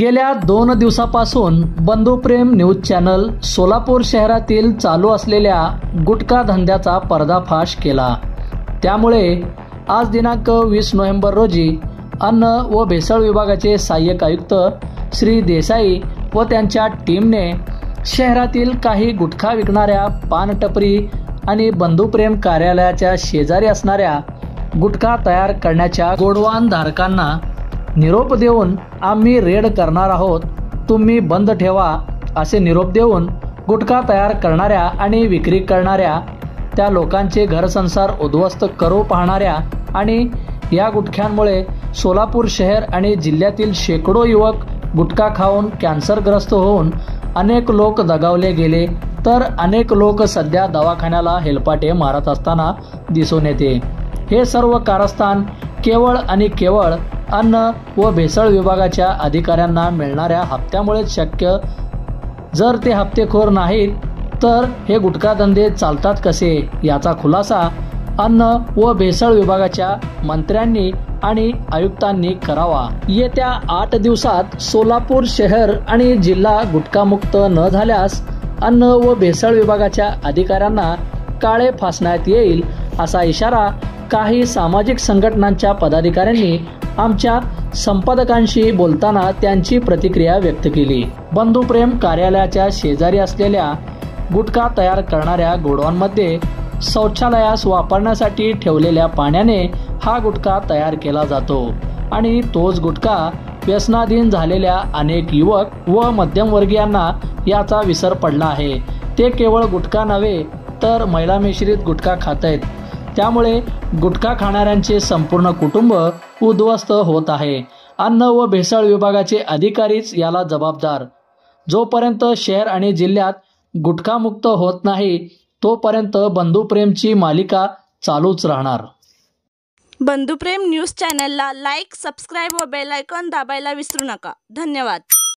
गेल्या 2 दिवसापासून बंधुप्रेम news channel Solapur शहरातील चालू असलेल्या गुटखा धंद्याचा पर्दाफाश केला। त्यामुळे आज दिनांक 20 नोव्हेंबर रोजी अन्न व भेसळ विभागाचे सहाय्यक आयुक्त श्री देसाई व त्यांच्या टीमने शहरातील काही गुटखा विकणाऱ्या पान टपरी आणि बंधुप्रेम कार्यालयाच्या शेजारी असणाऱ्या गुटखा तयार करण्याच्या गोडवान धारकांना निरोप देऊन आम्ही रेड करणार आहोत, तुम्ही बंद ठेवा असे निरोप देऊन गुटखा तयार करणाऱ्या आणि विक्री करणाऱ्या त्या लोकांचे घरसंसार उद्ध्वस्त करू पाहणाऱ्या आणि या गुटख्यांमुळे सोलापूर शहर आणि जिल्ह्यातील शेकडो युवक गुटखा खाऊन कॅन्सरग्रस्त होऊन अनेक लोक दगावले गेले, तर अनेक लोक सध्या दवाखान्याला हेलपाटे मारत असताना दिसून येते। हे सर्व कारस्थान केवळ आणि केवळ अन्न व भेसळ विभागाच्या अधिकाऱ्यांना मिळणाऱ्या हप्त्यामुळेच शक्य। जर ते हप्तेखोर नाहीत तर हे गुटखा धंदे चालतात कसे, याचा खुलासा अन्न व भेसळ विभागाच्या मंत्र्यांनी आणि आयुक्तांनी करावा। येत्या 8 दिवसात सोलापूर शहर आणि जिल्हा गुटखामुक्त न झाल्यास अन्न व भेसळ विभागाच्या अधिकाऱ्यांना काळे फासण्यात येईल असा इशारा काही सामाजिक संघटनांच्या पदाधिकाऱ्यांनी आमच्या संपादकांशी बोलताना त्यांची प्रतिक्रिया व्यक्त केली। बंधुप्रेम कार्यालयाच्या शेजारी असलेल्या गुटखा तयार करणाऱ्या गोडाऊनमध्ये शौचालयास वापरण्यासाठी ठेवलेल्या पाण्याने हा गुटखा तयार केला जातो आणि तोच गुटखा व्यसनाधीन झालेल्या अनेक युवक व मध्यमवर्गीयांना याचा विसर पडला आहे। ते केवळ गुटखा नव्हे तर महिला मिश्रित गुटखा खात आहेत। त्यामुळे गुटखा खाणाऱ्यांचे संपूर्ण कुटुंब उद्ध्वस्त होत आहे। अन्न व भेसळ विभागाचे अधिकारीच याला जबाबदार। जोपर्यंत शहर आणि जिल्ह्यात गुटखा मुक्त होत नाही तोपर्यंत बंधुप्रेमची मालिका चालूच राहणार। बंधुप्रेम न्यूज चॅनलला लाईक, सबस्क्राईब व बेल आयकॉन दाबायला विसरू नका। धन्यवाद।